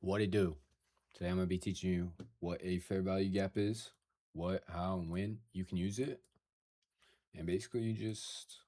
What it do? Today I'm going to be teaching you what a fair value gap is, what, how, and when you can use it, and basically just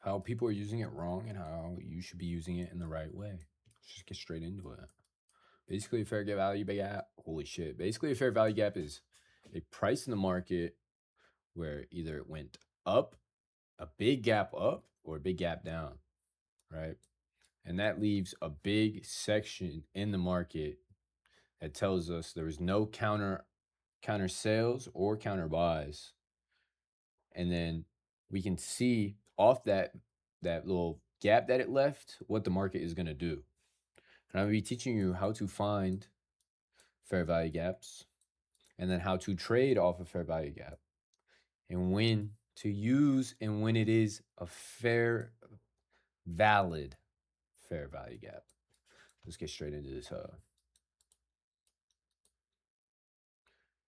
how people are using it wrong and how you should be using it in the right way. Let's just get straight into it. Basically, a fair value gap, holy shit. Basically, a fair value gap is a price in the market where either it went up, a big gap up, or a big gap down, right? And that leaves a big section in the market that tells us there was no counter sales or counter buys, and then we can see off that little gap that it left what the market is going to do. And I'll be teaching you how to find fair value gaps, and then how to trade off a fair value gap, and when to use and when it is a valid fair value gap. Let's get straight into this.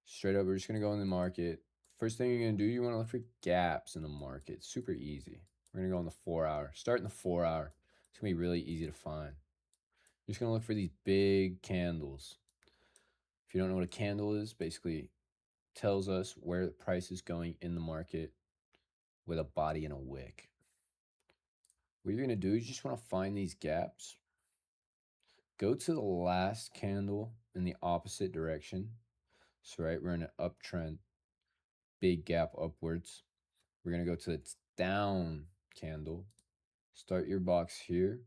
Straight up, we're just gonna go in the market. First thing you're gonna do, you wanna look for gaps in the market. Super easy. We're gonna go on the 4 hour. Start in the 4 hour. It's gonna be really easy to find. You're just gonna look for these big candles. If you don't know what a candle is, basically tells us where the price is going in the market with a body and a wick. What you're gonna do is you just wanna find these gaps. Go to the last candle in the opposite direction. So right, we're in an uptrend, big gap upwards. We're going to go to the down candle. Start your box here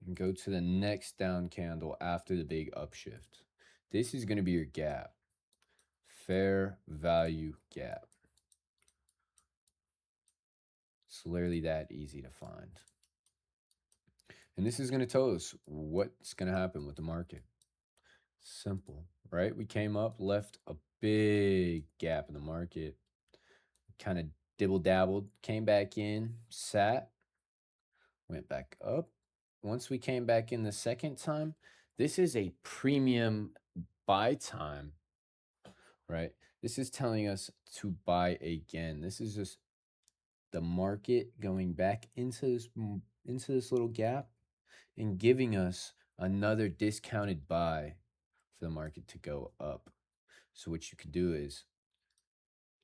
and go to the next down candle after the big upshift. This is going to be your gap. Fair value gap. It's literally that easy to find. And this is going to tell us what's going to happen with the market. Simple, right? We came up, left a big gap in the market, kind of dibble dabbled, came back in, sat, went back up. Once we came back in the second time, this is a premium buy time, right? This is telling us to buy again. This is just the market going back into this little gap and giving us another discounted buy for the market to go up. So what you could do is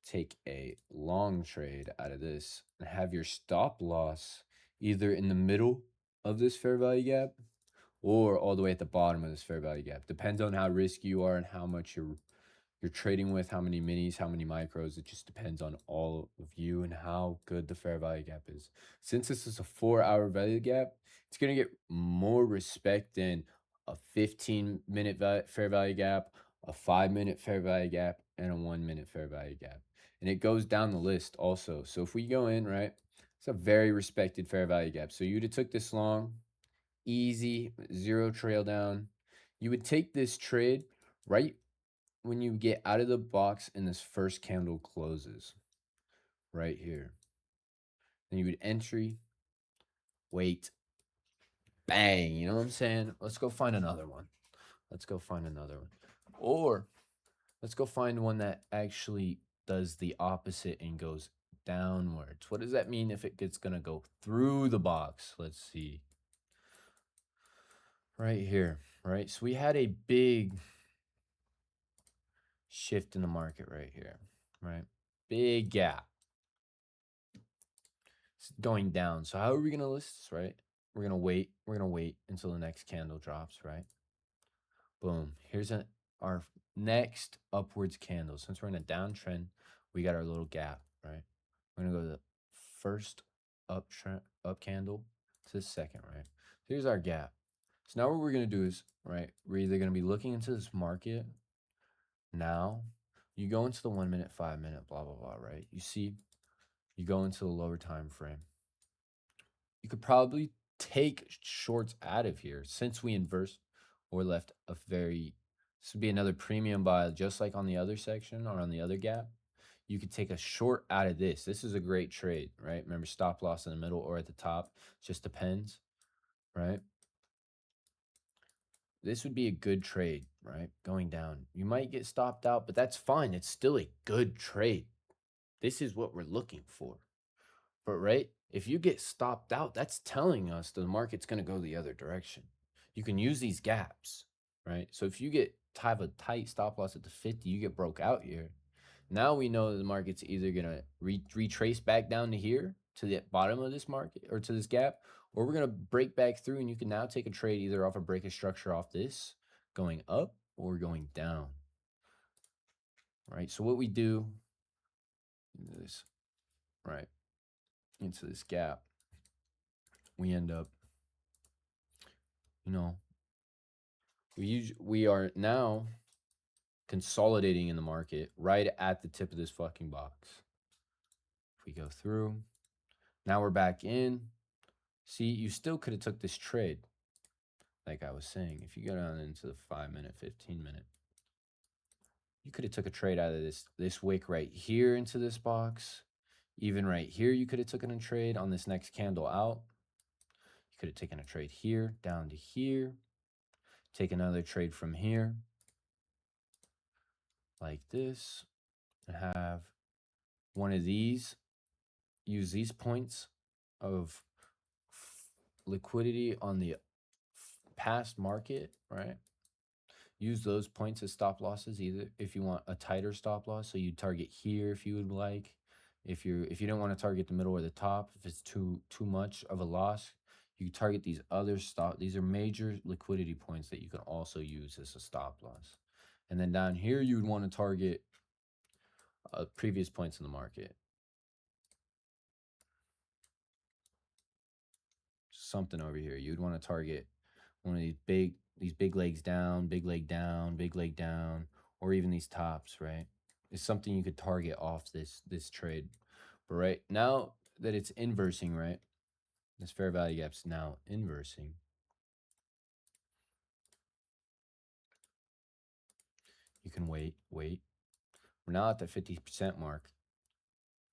take a long trade out of this and have your stop loss either in the middle of this fair value gap or all the way at the bottom of this fair value gap. Depends on how risky you are and how much you're trading with, how many minis, how many micros. It just depends on all of you and how good the fair value gap is. Since this is a 4 hour value gap, it's going to get more respect than a 15-minute fair value gap, a 5-minute fair value gap, and a 1-minute fair value gap. And it goes down the list also. So if we go in, right, it's a very respected fair value gap. So you'd have took this long, easy, zero trail down. You would take this trade right when you get out of the box and this first candle closes right here. Then you would entry, wait, bang. You know what I'm saying? Let's go find another one. Let's go find another one. Or let's go find one that actually does the opposite and goes downwards. What does that mean if it's going to go through the box? Let's see. Right here, right? So we had a big shift in the market right here, right? Big gap. It's going down. So how are we going to list this, right? We're going to wait. We're going to wait until the next candle drops, right? Boom. Here's our next upwards candle. Since we're in a downtrend, we got our little gap, right? We're going to go to the first up candle to the second, right? Here's our gap. So now what we're going to do is, right, we're either going to be looking into this market now. You go into the 1 minute, 5 minute, blah, blah, blah, right? You see, you go into the lower time frame. You could probably take shorts out of here since we inverse or left a this would be another premium buy, just like on the other section or on the other gap. You could take a short out of this. This is a great trade, right? Remember, stop loss in the middle or at the top. Just depends, right? This would be a good trade, right? Going down. You might get stopped out, but that's fine. It's still a good trade. This is what we're looking for. But right, if you get stopped out, that's telling us the market's going to go the other direction. you can use these gaps, right? So if you have a tight stop loss at the 50, you get broke out here. Now we know that the market's either gonna retrace back down to here to the bottom of this market or to this gap, or we're gonna break back through, and you can now take a trade either off a break of structure off this, going up or going down. Right. So what we do is right into this gap, we end up, you know, we are now consolidating in the market right at the tip of this fucking box. If we go through, now we're back in. See, you still could have took this trade. Like I was saying, if you go down into the 5-minute, 15-minute, you could have took a trade out of this wick right here into this box. Even right here, you could have taken a trade on this next candle out. You could have taken a trade here, down to here. Take another trade from here, like this, and have one of these, use these points of liquidity on the past market, right? Use those points as stop losses, either if you want a tighter stop loss, so you target here if you would like. If you don't want to target the middle or the top, if it's too much of a loss, you target these other stop. These are major liquidity points that you can also use as a stop loss. And then down here, you would want to target previous points in the market. Something over here. You'd want to target one of these big legs down, big leg down, big leg down, or even these tops, right? It's something you could target off this trade. But right now that it's inversing, right? This fair value gap's now inversing. You can wait. We're now at the 50% mark,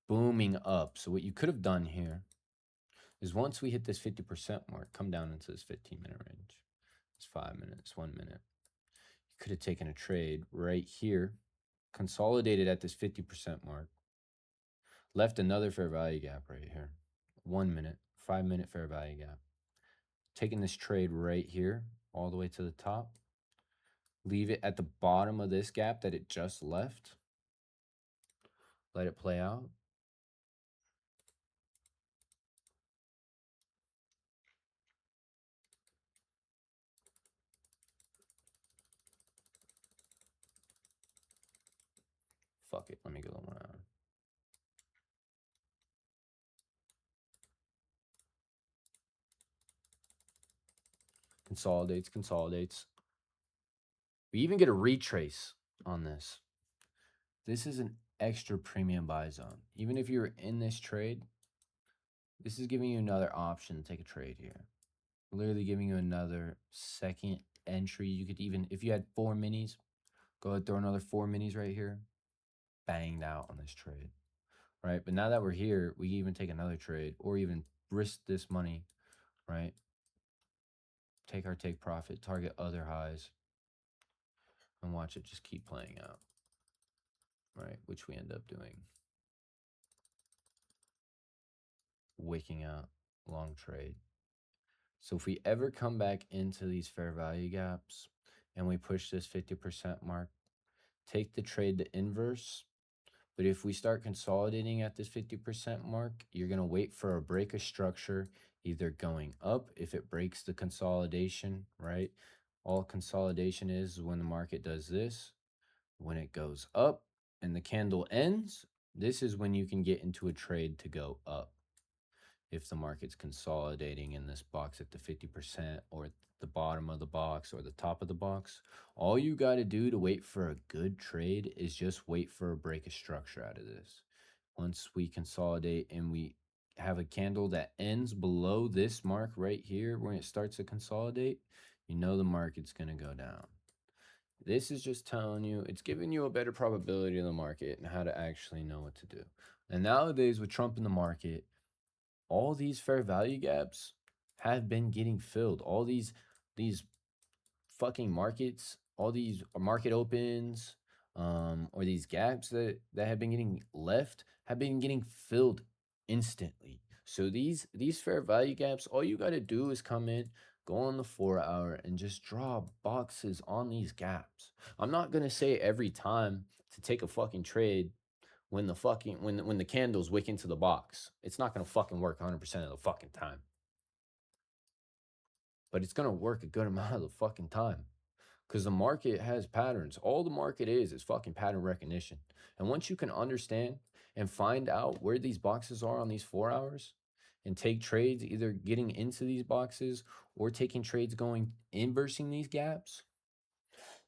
booming up. So what you could have done here is once we hit this 50% mark, come down into this 15-minute range. It's 5 minutes, 1 minute. You could have taken a trade right here, consolidated at this 50% mark, left another fair value gap right here. 1 minute, 5-minute fair value gap. Taking this trade right here, all the way to the top. Leave it at the bottom of this gap that it just left. Let it play out. Fuck it, let me go one out. Consolidates. We even get a retrace on this. This is an extra premium buy zone. Even if you're in this trade, this is giving you another option to take a trade here. Literally giving you another second entry. You could even, if you had 4 minis, go ahead, throw another 4 minis right here. Banged out on this trade, right? But now that we're here, we can even take another trade or even risk this money, right? Take profit, target other highs, and watch it just keep playing out, right? Which we end up doing. Wicking out, long trade. So if we ever come back into these fair value gaps and we push this 50% mark, take the trade to inverse. But if we start consolidating at this 50% mark, you're going to wait for a break of structure, either going up if it breaks the consolidation, right? All consolidation is when the market does this. When it goes up and the candle ends, this is when you can get into a trade to go up. If the market's consolidating in this box at the 50% or at the bottom of the box or the top of the box, all you got to do to wait for a good trade is just wait for a break of structure out of this. Once we consolidate and we have a candle that ends below this mark right here, when it starts to consolidate, you know the market's going to go down. This is just telling you, it's giving you a better probability of the market and how to actually know what to do. And nowadays with Trump in the market, all these fair value gaps have been getting filled. All these fucking markets, all these market opens, or these gaps that have been getting left have been getting filled instantly. So these fair value gaps, all you got to do is come in, Go on the 4 hour and just draw boxes on these gaps. I'm not gonna say every time to take a fucking trade when the fucking when the candle's wick into the box. It's not gonna fucking work 100% of the fucking time. But it's gonna work a good amount of the fucking time. Because the market has patterns. All the market is fucking pattern recognition. And once you can understand and find out where these boxes are on these 4 hours and take trades, either getting into these boxes or taking trades going inversing these gaps,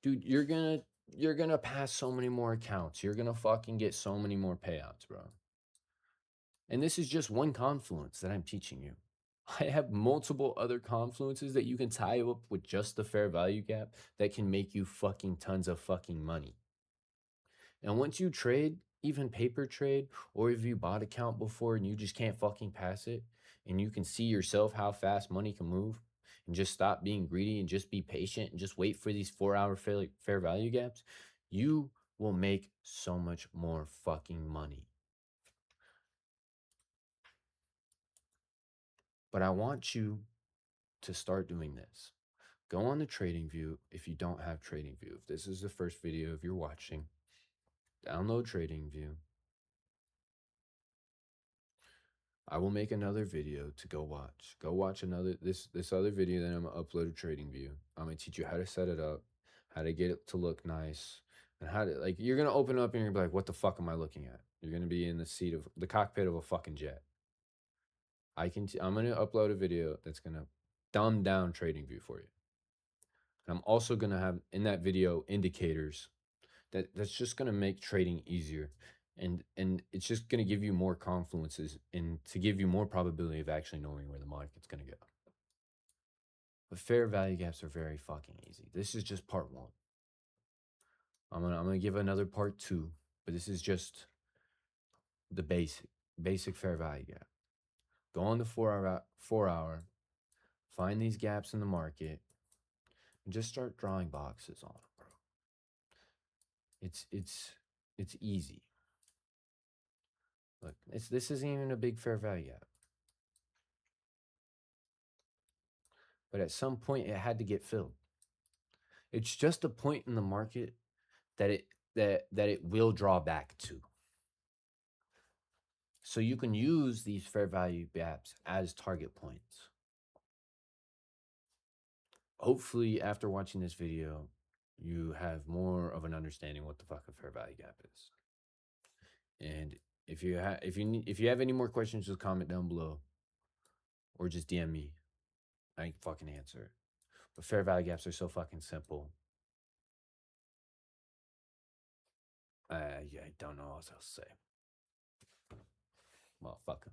dude, you're gonna pass so many more accounts. You're gonna fucking get so many more payouts, bro. And this is just one confluence that I'm teaching you. I have multiple other confluences that you can tie up with just the fair value gap that can make you fucking tons of fucking money. And once you trade, even paper trade, or if you bought account before and you just can't fucking pass it, and you can see yourself how fast money can move, and just stop being greedy and just be patient and just wait for these 4 hour fair value gaps, you will make so much more fucking money. But I want you to start doing this. Go on the trading view if you don't have trading view. If this is the first video if you're watching, download trading view. I will make another video to go watch. Go watch another this other video that I'm gonna upload to trading view. I'm gonna teach you how to set it up, how to get it to look nice, and how to like you're gonna open up and you're gonna be like, what the fuck am I looking at? You're gonna be in the seat of the cockpit of a fucking jet. I'm gonna upload a video that's gonna dumb down trading view for you. And I'm also gonna have in that video indicators that's just gonna make trading easier. And it's just gonna give you more confluences and to give you more probability of actually knowing where the market's gonna go. But fair value gaps are very fucking easy. This is just part one. I'm gonna give another part two, but this is just the basic fair value gap. Go on the 4 hour, find these gaps in the market, and just start drawing boxes on them, bro. It's easy. Look, this isn't even a big fair value gap. But at some point it had to get filled. It's just a point in the market that it will draw back to. So you can use these fair value gaps as target points. Hopefully after watching this video, you have more of an understanding what the fuck a fair value gap is. And if you have any more questions, just comment down below or just DM me. I ain't fucking answer. But fair value gaps are so fucking simple. Yeah, I don't know what else to say. Well, fuck 'em.